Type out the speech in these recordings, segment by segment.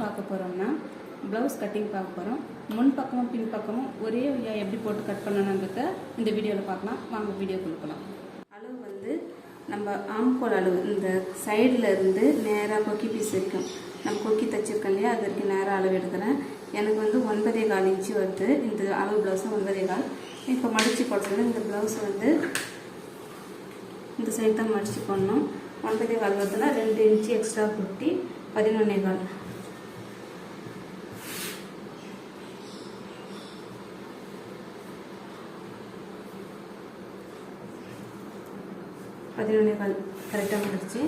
பார்க்க போகிறோம்னா blouse cutting பார்க்க போகிறோம். முன் பக்கமும் பின் பக்கமும் ஒரே எப்படி போட்டு கட் பண்ணணுன்றத இந்த வீடியோவில் பார்க்கலாம். வாங்க வீடியோ கொடுக்கலாம். அளவு வந்து நம்ம ஆம்கோல் அளவு இந்த சைடில் இருந்து நேராக கொக்கி பீஸ் வரைக்கும் நம்ம கொக்கி தைச்சிருக்கோம் இல்லையா, அது வரைக்கும் நேராக அளவு எடுக்கிறேன். எனக்கு வந்து 9.25 இன்ச்சு வருது இந்த அளவு ப்ளவுஸு 9.25. இப்போ மடித்து போடுறது இந்த ப்ளவுஸ் வந்து இந்த சைடு தான் மடித்து போடணும். 9.25 வருதுன்னா 2 இன்ச்சு எக்ஸ்ட்ரா குட்டி 11.25. கரெக்டாக வந்துடுச்சு.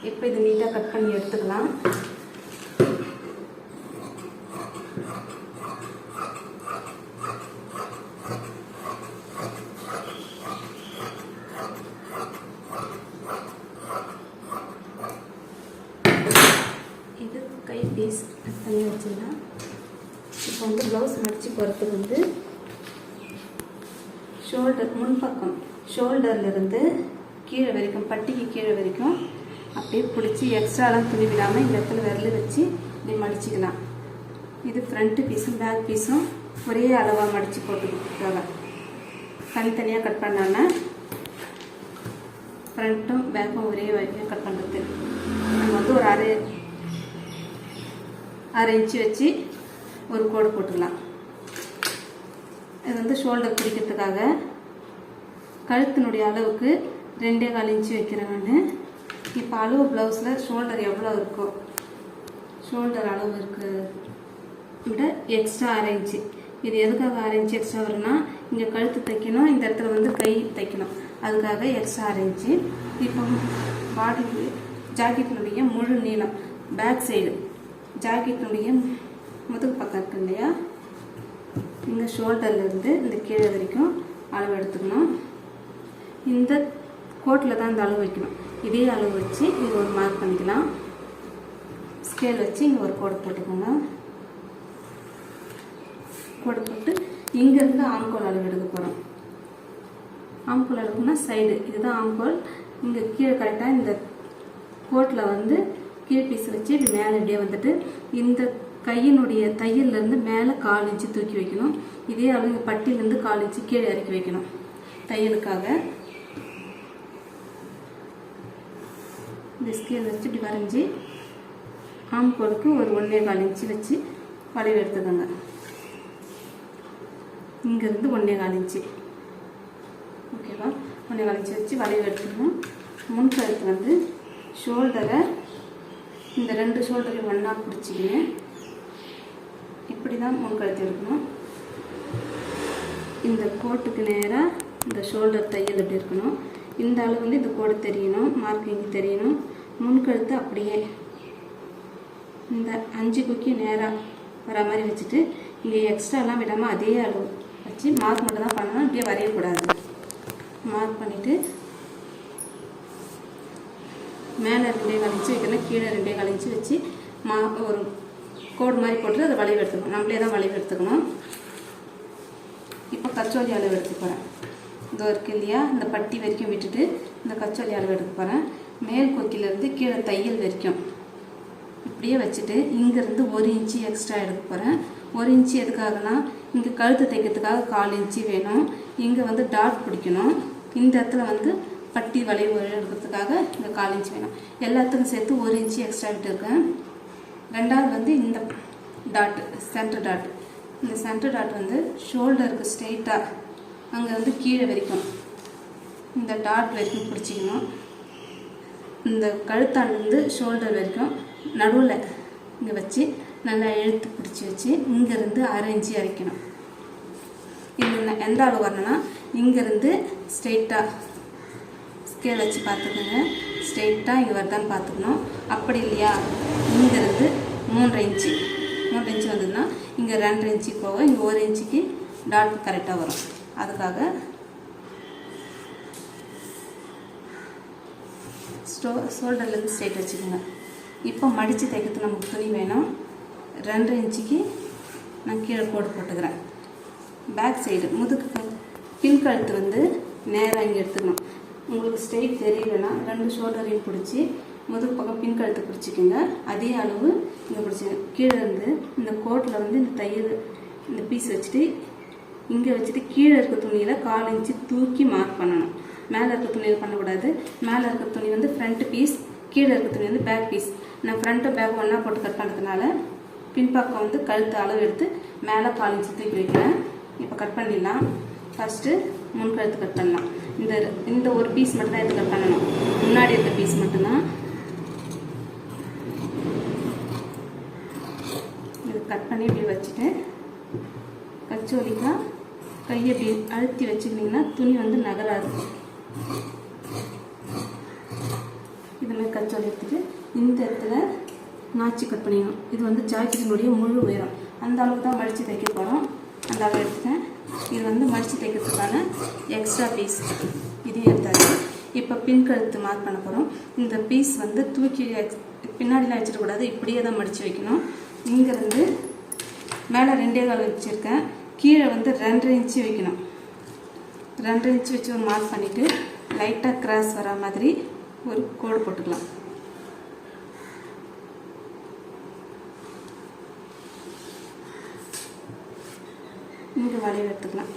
இப்போ இது நீட்டாக கட் பண்ணி எடுத்துக்கலாம். இது கை பீஸ் தண்ணி வச்சுக்கலாம். இப்போ வந்து ப்ளவுஸ் மடித்து போகிறதுக்கு வந்து ஷோல்டர் முன்பக்கம் ஷோல்டர்லேருந்து கீழே வரைக்கும் பட்டிக்கு கீழே வரைக்கும் அப்படியே பிடிச்சி எக்ஸ்ட்ராலாம் துணி விடாமல் இந்த இடத்துல விரல் வச்சு இப்படி மடிச்சிக்கலாம். இது ஃப்ரண்ட்டு பீஸும் பேக் பீஸும் ஒரே அளவாக மடித்து போட்டுக்கிட்டாங்க. தனித்தனியாக கட் பண்ணாமல் ஃப்ரண்ட்டும் பேக்கும் ஒரே வரைக்கும் கட் பண்ணுறது. நம்ம வந்து ஒரு அரை இன்ச்சு வச்சு ஒரு கோடு போட்டுக்கலாம். இது வந்து ஷோல்டர் பிடிக்கிறதுக்காக கழுத்தினுடைய அளவுக்கு 2.25 இன்ச்சு வைக்கிறேன் நான். இப்போ அளவு ப்ளவுஸில் ஷோல்டர் எவ்வளோ இருக்கோ ஷோல்டர் அளவு இருக்கு விட எக்ஸ்ட்ரா 1/2 இன்ச்சு. இது எதுக்காக 1/2 இன்ச்சு எக்ஸ்ட்ரா வரும்னா இங்கே கழுத்து தைக்கணும், இந்த இடத்துல வந்து கை தைக்கணும், அதுக்காக எக்ஸ்ட்ரா 1/2 இன்ச்சு. இப்போ பாடி ஜாக்கெட்டினுடைய முழு நீளம் பேக் சைடு ஜாக்கெட்டினுடைய முதுகு பக்கம் இருக்கு இல்லையா, இங்கே ஷோல்டர்லேருந்து இந்த கீழே வரைக்கும் அளவு எடுத்துக்கணும். இந்த கோட்டில் தான் இந்த அளவு வைக்கணும். இதே அளவு வச்சு இங்கே ஒரு மார்க் பண்ணிக்கலாம். ஸ்கேல் வச்சு இங்கே ஒரு கோடு போட்டுக்கோங்க. கோடு போட்டு இங்கேருந்து ஆம்கோல் அளவு எடுக்க போகிறோம். ஆம்கோல் அளவுனா சைடு இதுதான் ஆம்கோல். இங்கே கீழே கரெக்டாக இந்த கோட்டில் வந்து கீழ் பீஸ் வச்சு இப்படி மேலே இப்படியே வந்துட்டு இந்த கையினுடைய தையல்லேருந்து மேலே 1/4 இன்ச்சு தூக்கி வைக்கணும். இதே அளவு இங்கே பட்டியிலேருந்து 1/4 இன்ச்சு கீழே இறக்கி வைக்கணும் தையலுக்காக. இந்த ஸ்கேல் வச்சு இப்படி வரைஞ்சி ஆம்கோலுக்கு ஒரு 1.25 இன்ச்சு வச்சு வளைவு எடுத்துக்கோங்க. இங்கேருந்து 1.25 இன்ச்சு ஓகேவா, 1.25 இன்ச்சு வச்சு வளைவு எடுத்துக்கணும். முன்கழுத்து வந்து ஷோல்டரை இந்த 2 ஷோல்டரையும் ஒன்றா பிடிச்சிக்கின்னு இப்படி தான் முன்கழுத்து எடுக்கணும். இந்த கோட்டுக்கு நேராக இந்த ஷோல்டர் தையல் எப்படி இருக்கணும், இந்த அளவு வந்து இந்த கோடு தெரியணும், மார்க்கிங் தெரியணும். முன்கழுத்து அப்படியே இந்த 5 கொக்கி நேராக வர மாதிரி வச்சுட்டு இங்கே எக்ஸ்ட்ராலாம் விடாமல் அதே அளவு வச்சு மார்க் மட்டும் தான் பண்ணணும். இப்படியே வரையக்கூடாது. மார்க் பண்ணிவிட்டு மேலே 2.25 இன்ச்சு வைக்கணும், கீழே 2.25 இன்ச்சு வச்சு ஒரு கோடு மாதிரி போட்டு அதை வளைவு எடுத்துக்கணும். நம்மளே தான் வளைவு எடுத்துக்கணும். இப்போ கச்சோலி அளவு எடுத்து போகிறேன். இதோ இருக்கு இல்லையா, இந்த பட்டி வரைக்கும் விட்டுட்டு இந்த கச்சோலி அளவு எடுக்க போகிறேன். மேல் கொக்கிலேருந்து கீழே தையல் வரைக்கும் இப்படியே வச்சுட்டு இங்கேருந்து 1 இன்ச்சு எக்ஸ்ட்ரா எடுக்க போகிறேன். 1 இன்ச்சு எதுக்காகனா இங்கே கழுத்து தைக்கிறதுக்காக 1/4 இன்ச்சு வேணும். இங்கே வந்து டாட் பிடிக்கணும். இந்த இடத்துல வந்து பட்டி வளைவு எடுக்கிறதுக்காக இங்கே 1/4 இன்ச்சு வேணும். எல்லாத்துக்கும் சேர்த்து 1 இன்ச்சு எக்ஸ்ட்ரா விட்டுருக்கேன். ரெண்டாவது வந்து இந்த டாட் சென்டர் டாட், இந்த சென்டர் டாட் வந்து ஷோல்டருக்கு ஸ்ட்ரெயிட்டாக அங்கே வந்து கீழே வரைக்கும் இந்த டாட் வரைக்கும் பிடிச்சிக்கணும். இந்த கழுத்தாண்டிலேருந்து ஷோல்டர் வரைக்கும் நடுவில் இங்கே வச்சு நல்லா இழுத்து பிடிச்சி வச்சு இங்கேருந்து 1/2 இன்ச்சு இறக்கணும். இது எந்த அளவு வரணும்னா இங்கேருந்து ஸ்ட்ரெயிட்டாக ஸ்கேல் வச்சு பார்த்துக்கோங்க. ஸ்ட்ரெயிட்டாக இங்கே வருதான்னு பார்த்துக்கணும். அப்படி இல்லையா இங்கேருந்து 3.5 இன்ச்சு வந்ததுன்னா இங்கே 2.5 இன்ச்சு போக இங்கே 1 இன்ச்சுக்கு டாட் கரெக்டாக வரும். அதுக்காக ஷோல்டர்லேருந்து ஸ்ட்ரெயிட் வச்சுக்கோங்க. இப்போ மடித்து தைக்கிறதுக்கு நமக்கு துணி வேணும். 2.5 இன்ச்சுக்கு நான் கீழே கோடு போட்டுக்கிறேன். பேக் சைடு முதுகு பின் கழுத்து வந்து நேராக இங்கே எடுத்துக்கணும். உங்களுக்கு ஸ்ட்ரெயிட் தெரியலன்னா 2 ஷோல்டரையும் பிடிச்சி முதுகு பக்கம் பின் கழுத்து பிடிச்சிக்கோங்க. அதே அளவு இங்கே பிடிச்சிங்க. கீழே இருந்து இந்த கோட்டில் வந்து இந்த தையல் இந்த பீஸ் வச்சுட்டு இங்கே வச்சுட்டு கீழே இருக்க துணியில் 1/4 இன்ச்சு தூக்கி மார்க் பண்ணணும். மேலே இருக்க துணியில் பண்ணக்கூடாது. மேலே இருக்க துணி வந்து ஃப்ரண்ட் பீஸ், கீழே இருக்க துணி வந்து பேக் பீஸ். நான் ஃப்ரண்ட்டு பேக் ஒன்றா போட்டு கட் பண்ணுறதுனால பின்பக்கம் வந்து கழுத்து அளவு எடுத்து மேலே 1/4 இன்ச்சு தூக்கி வைக்கிறேன். இப்போ கட் பண்ணிடலாம். ஃபஸ்ட்டு முன் கழுத்து கட் பண்ணலாம். இந்த ஒரு பீஸ் மட்டும் தான் எடுத்து கட் பண்ணணும். முன்னாடி இருக்க பீஸ் மட்டும்தான். இது கட் பண்ணி இப்படி வச்சுட்டு கச்சோலிக்கா கையை இப்படி அழுத்தி வச்சுக்கிட்டிங்கன்னா துணி வந்து நகராது. இதுமாதிரி கச்சோலி எடுத்துட்டு இந்த இடத்துல நாச்சி கட் பண்ணிடணும். இது வந்து ஜாக்கெட்டினுடைய முழு உயரம். அந்த அளவுக்கு தான் மடித்து தைக்க போகிறோம். அந்த அளவு எடுத்துட்டேன். இது வந்து மடித்து தைக்கிறதுக்கான எக்ஸ்ட்ரா பீஸ் இதையும் எடுத்தாச்சு. இப்போ பின் கழுத்து மார்க் பண்ண போகிறோம். இந்த பீஸ் வந்து தூக்கி பின்னாடிலாம் வச்சிடக்கூடாது. இப்படியே தான் மடித்து வைக்கணும். இங்கேருந்து மேலே 2.25 வச்சுருக்கேன். கீழே வந்து 2.5 இன்ச்சு வைக்கணும். 2.5 இன்ச்சு வச்சு ஒரு மார்க் பண்ணிவிட்டு லைட்டாக கிராஸ் வர மாதிரி ஒரு கோடு போட்டுக்கலாம். இங்கே வளைவு எடுத்துக்கலாம்.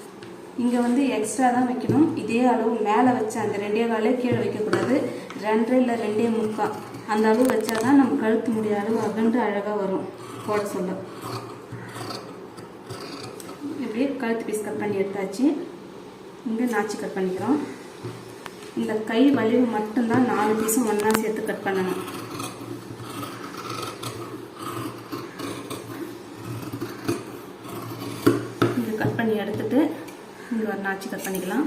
இங்கே வந்து எக்ஸ்ட்ரா தான் வைக்கணும். இதே அளவு மேலே வச்சு அந்த 2.25 கீழே வைக்கக்கூடாது. 2 இல்லை 2.75 அந்த அளவு வச்சா தான் நம்ம கழுத்து முடிய அளவு அகண்டு அழகாக வரும் போட சொல்ல. இப்படியே கழுத்து பீஸ் கட் பண்ணி எடுத்தாச்சு. இங்கே நாச்சி கட் பண்ணிக்கிறோம். இந்த கை வளைவு மட்டும்தான் 4 பீஸும் ஒன்றா சேர்த்து கட் பண்ணணும். இங்கே கட் பண்ணி எடுத்துட்டு இங்கே ஒரு நாச்சி கட் பண்ணிக்கலாம்.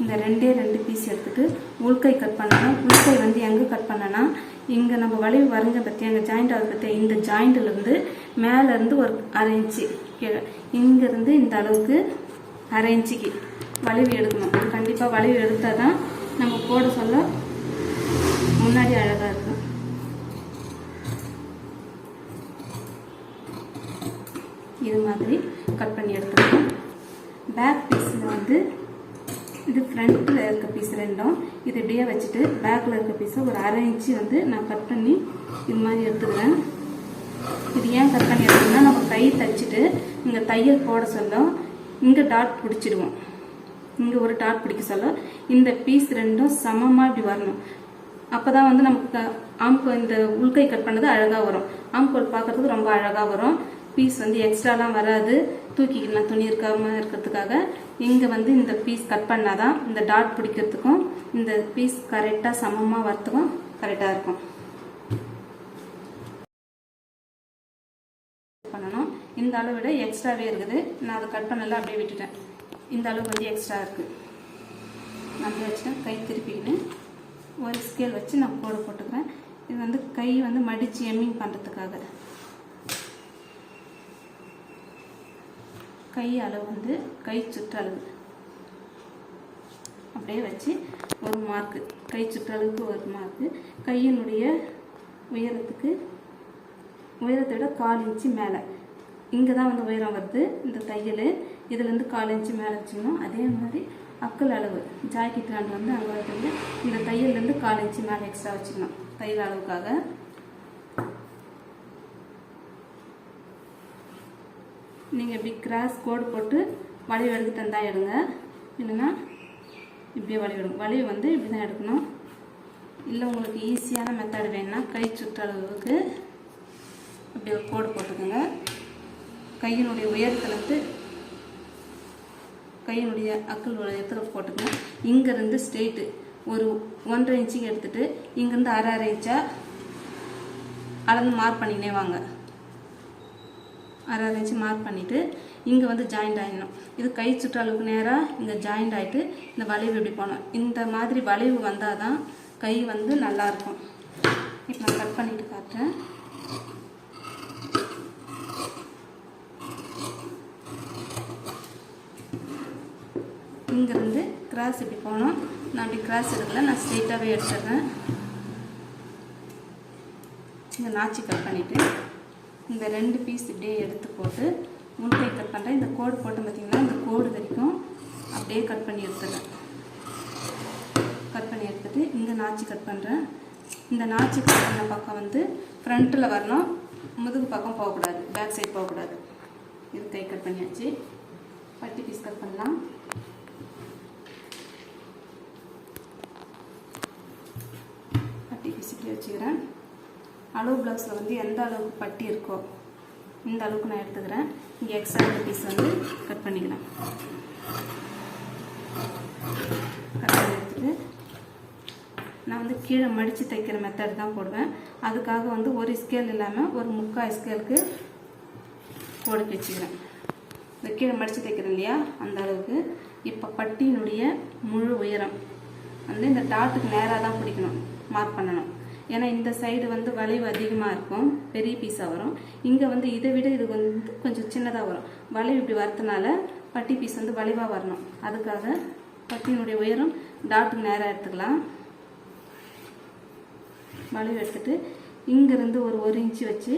இந்த 2 பீஸ் எடுத்துட்டு உள்கை கட் பண்ணணும். உள்கை வந்து எங்கே கட் பண்ணனா இங்கே நம்ம வளைவு வரைஞ்ச பற்றி அங்கே ஜாயிண்ட் ஆகுது பற்றி இந்த ஜாயிண்ட்லேருந்து மேலேருந்து ஒரு 1/2 இன்ச்சு கீழே இங்கேருந்து இந்த அளவுக்கு 1/2 இன்ச்சுக்கு வளைவு எடுக்கணும். கண்டிப்பாக வளைவு எடுத்தால் தான் நம்ம போட சொல்ல முன்னாடி அழகாக இருக்கும். இது மாதிரி கட் பண்ணி எடுத்துக்கணும். பேக் பீஸில் வந்து இது ஃப்ரண்ட்டில் இருக்க பீஸ் ரெண்டும் இது இப்படியே வச்சுட்டு பேக்கில் இருக்க பீஸை ஒரு 1/2 இன்ச்சு வந்து நான் கட் பண்ணி இது மாதிரி எடுத்துக்கிறேன். இது ஏன் கட் பண்ணி எடுத்துக்கணும்னா நம்ம கை தைச்சிட்டு இங்கே தையல் போட சொல்ல இங்கே டாட் பிடிச்சிடுவோம். இங்கே ஒரு டாட் பிடிக்க சொல்ல இந்த பீஸ் ரெண்டும் சமமாக இப்படி வரணும். அப்போ தான் வந்து நமக்கு ஆம்கோல் இந்த உள்கை கட் பண்ணது அழகாக வரும். ஆம்கோல் பார்க்குறதுக்கு ரொம்ப அழகாக வரும். பீஸ் வந்து எக்ஸ்ட்ராலாம் வராது. தூக்கிக்கலாம் துணி இருக்காமல் இருக்கிறதுக்காக இங்கே வந்து இந்த பீஸ் கட் பண்ணாதான் இந்த டாட் பிடிக்கிறதுக்கும் இந்த பீஸ் கரெக்டாக சமமாக வரத்துக்கும் கரெக்டாக இருக்கும். பண்ணணும். இந்த அளவு விட எக்ஸ்ட்ராவே இருக்குது. நான் அதை கட் பண்ணல, அப்படியே விட்டுட்டேன். இந்த அளவுக்கு வந்து எக்ஸ்ட்ரா இருக்குது. நான் வச்சுட்டேன். கை திருப்பிக்கின்னு ஒரு ஸ்கேல் வச்சு நான் கோடு போட்டுக்கிறேன். இது வந்து கை வந்து மடித்து எம்மிங் பண்ணுறதுக்காக. கை அளவு வந்து கை சுற்றளவு அப்படியே வச்சு ஒரு மார்க்கு, கை சுற்றளவுக்கு ஒரு மார்க்கு. கையினுடைய உயரத்தை விட 1/4 இன்ச்சு மேலே இங்கே தான் வந்து உயரம் வருது இந்த தையல். இதுலேருந்து 1/4 இன்ச்சு மேலே வச்சுக்கணும். அதே மாதிரி அக்கல் அளவு ஜாக்கெட் ஹேண்ட் வந்து அங்கே வைக்கிறது. இந்த தையல்லேருந்து 1/4 இன்ச்சு மேலே எக்ஸ்ட்ரா வச்சுக்கணும் தையல் அளவுக்காக. நீங்கள் இப்படி கிராஸ் கோடு போட்டு வளைவு எடுத்து தந்தால் எடுங்க. இல்லைன்னா இப்படியே வளைவு எடுக்கும். வளைவு வந்து இப்படி தான் எடுக்கணும். இல்லை உங்களுக்கு ஈஸியான மெத்தட் வேணுன்னா கை சுற்றளவுக்கு இப்படி ஒரு கோடு போட்டுக்கோங்க. கையினுடைய உயரத்துலேருந்து கையினுடைய அக்கல் உயரத்தில் போட்டுக்கணும். இங்கேருந்து ஸ்ட்ரெயிட்டு ஒரு 1.5 இன்ச்சுக்கு எடுத்துகிட்டு இங்கேருந்து 1/2 இன்ச்சா அளந்து மார்க் பண்ணினே வாங்க. 1/2 இன்ச்சு மார்க் பண்ணிவிட்டு இங்கே வந்து ஜாயிண்ட் ஆகிடணும். இது கை சுற்றளவுக்கு நேராக இங்கே ஜாயிண்ட் ஆகிட்டு இந்த வளைவு எப்படி போகணும். இந்த மாதிரி வளைவு வந்தால் தான் கை வந்து நல்லாயிருக்கும். இப்போ நான் கட் பண்ணிவிட்டு காட்டுறேன். இங்கேருந்து கிராஸ் இப்படி போகணும். நான் அப்படி கிராஸ் எடுக்கல, நான் ஸ்ட்ரெயிட்டாகவே எடுத்துடுறேன். இங்கே நாச்சி கட் பண்ணிவிட்டு இந்த 2 பீஸ் இப்படியே எடுத்து போட்டு முன்கை கட் பண்ணுறேன். இந்த கோடு போட்டு பார்த்திங்கன்னா இந்த கோடு வரைக்கும் அப்படியே கட் பண்ணி எடுத்துடுறேன். கட் பண்ணி எடுத்துகிட்டு இங்கே நாச்சி கட் பண்ணுறேன். இந்த நாச்சு கட் பண்ண பக்கம் வந்து ஃப்ரண்ட்டில் வரணும், முதுகு பக்கம் போகக்கூடாது, பேக் சைடு போகக்கூடாது. இது கை கட் பண்ணியாச்சு. பட்டி பீஸ் கட் பண்ணலாம். பட்டி பீஸ் இப்படி வச்சுக்கிறேன். அளவு ப்ளவுஸில் வந்து எந்த அளவுக்கு பட்டி இருக்கோ இந்த அளவுக்கு நான் எடுத்துக்கிறேன். இங்கே எக்ஸ்ட்ரா பீஸ் வந்து கட் பண்ணிக்கிறேன். கட் பண்ணி எடுத்துட்டு நான் வந்து கீழே மடித்து தைக்கிற மெத்தட் தான் போடுவேன். அதுக்காக வந்து ஒரு ஸ்கேல் இல்லாமல் ஒரு 3/4 ஸ்கேலுக்கு கோடுக்கு வச்சுக்கிறேன். இந்த கீழே மடித்து தைக்கிறேன் இல்லையா, அந்த அளவுக்கு. இப்போ பட்டியினுடைய முழு உயரம் வந்து இந்த டாட்டுக்கு நேராக தான் பிடிக்கணும், மார்க் பண்ணணும். ஏன்னா இந்த சைடு வந்து வளைவு அதிகமாக இருக்கும், பெரிய பீஸாக வரும். இங்கே வந்து இதை விட இது வந்து கொஞ்சம் சின்னதாக வரும். வளைவு இப்படி வரதுனால பட்டி பீஸ் வந்து வளைவாக வரணும். அதுக்காக பட்டியினுடைய உயரம் டாட்டுக்கு நேராக எடுத்துக்கலாம். வளைவு எடுத்துட்டு இங்கேருந்து ஒரு 1 இன்ச்சு வச்சு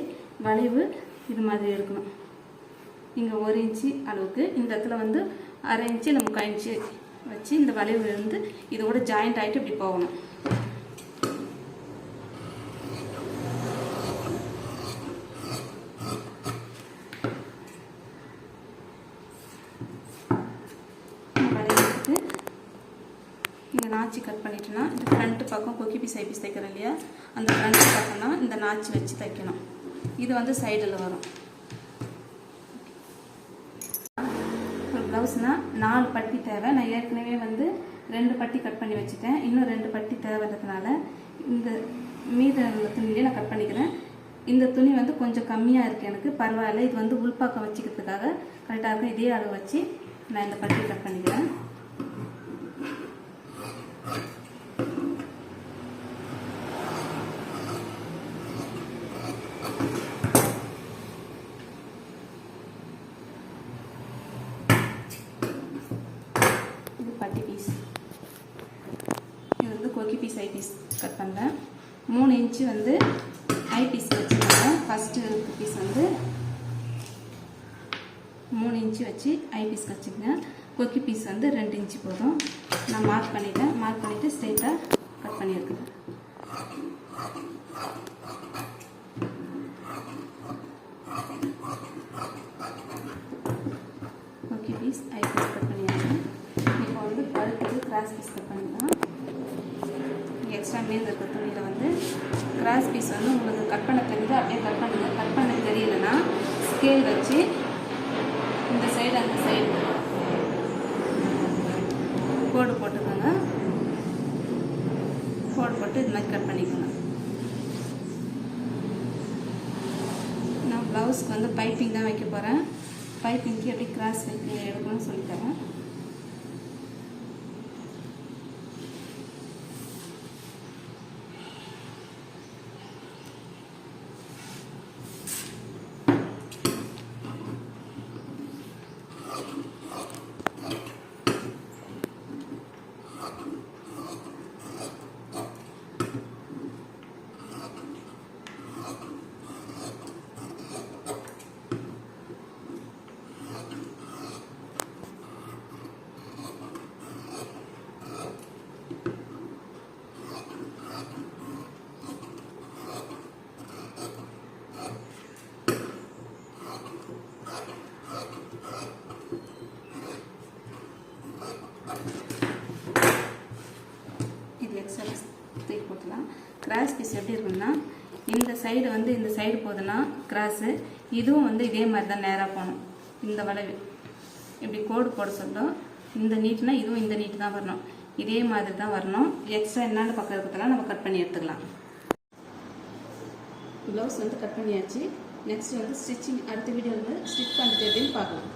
வளைவு இது மாதிரி எடுக்கணும். இங்கே 1 இன்ச்சு அளவுக்கு, இந்த இடத்துல வந்து 1/2 இன்ச்சு இல்லை 3/4 இன்ச்சு வச்சு இந்த வளைவு இருந்து இதோட ஜாயிண்ட் ஆகிட்டு இப்படி போகணும். இந்த நாச்சு கட் பண்ணிட்டோன்னா இந்த ஃப்ரண்ட்டு பக்கம் கொக்கி பீஸ் ஐ பீஸ் தைக்கிறோம் இல்லையா, அந்த ஃப்ரண்ட்டு பக்கம்னா இந்த நாச்சு வச்சு தைக்கணும். இது வந்து சைடில் வரும். ஒரு ப்ளவுஸ்னால் 4 பட்டி தேவை. நான் ஏற்கனவே வந்து 2 பட்டி கட் பண்ணி வச்சுட்டேன். இன்னும் 2 பட்டி தேவைன்றதுனால இந்த மீத துணியிலே நான் கட் பண்ணிக்கிறேன். இந்த துணி வந்து கொஞ்சம் கம்மியாக இருக்குது எனக்கு, பரவாயில்ல. இது வந்து உள்பாக்கம் வச்சுக்கிறதுக்காக கரெக்டாக இருக்கும். இதே அளவு வச்சு நான் இந்த பட்டி கட் பண்ணிக்கிறேன். பட்டி பீஸ் இது வந்து கொக்கி பீஸ் ஐ பீஸ் கட் பண்ணுறேன். 3 இன்ச்சு வந்து ஐ பீஸ் வச்சுருக்கேன். ஃபஸ்ட்டு பீஸ் வந்து 3 இன்ச்சு வச்சு ஐ பீஸ் வச்சுக்கேன். கொக்கி பீஸ் வந்து 2 இன்ச்சு போதும். நான் மார்க் பண்ணிட்டேன். மார்க் பண்ணிவிட்டு ஸ்ட்ரெயிட்டாக கட் பண்ணியிருக்கேன். கொக்கி பீஸ் ஐ பீஸ் கட் பண்ணியாச்சு. இப்போ வந்து கழுத்துக்கு கிராஸ் பீஸ் கட் பண்ணிக்கலாம். எக்ஸ்ட்ரா மீது இருக்க துணியில் வந்து கிராஸ் பீஸ் வந்து உங்களுக்கு கட் பண்ண தெரிஞ்சு அப்படியே கட் பண்ணுங்க. கட் பண்ண தெரியலன்னா ஸ்கேல் வச்சு இந்த சைடு அந்த சைடு கோடு போட்டுக்கோங்க. கோடு போட்டு இது மாதிரி கட் பண்ணிக்கோங்க. நான் ப்ளவுஸ்க்கு வந்து பைப்பிங் தான் வைக்க போகிறேன். பைப்பிங்க்கு எப்படி கிராஸ் எடுக்கணும்னு சொல்லித்தரேன். கிராஸ் பீஸ் எப்படி இருக்குன்னா, இந்த சைடு வந்து இந்த சைடு போகுதுன்னா கிராஸு, இதுவும் வந்து இதே மாதிரி தான் நேராக போகணும். இந்த வளைவு இப்படி கோடு போட சொல்லும். இந்த நீட்னா இதுவும் இந்த நீட்டு தான் வரணும். இதே மாதிரி தான் வரணும். எக்ஸ்ட்ரா என்னென்ன பக்கம் இருக்கிறதெல்லாம் நம்ம கட் பண்ணி எடுத்துக்கலாம். ப்ளவுஸ் வந்து கட் பண்ணியாச்சு. நெக்ஸ்ட் வந்து ஸ்டிச்சிங் அடுத்த வீடியோவில் ஸ்டிச் பண்ணிட்டு எப்படின்னு பார்க்கலாம்.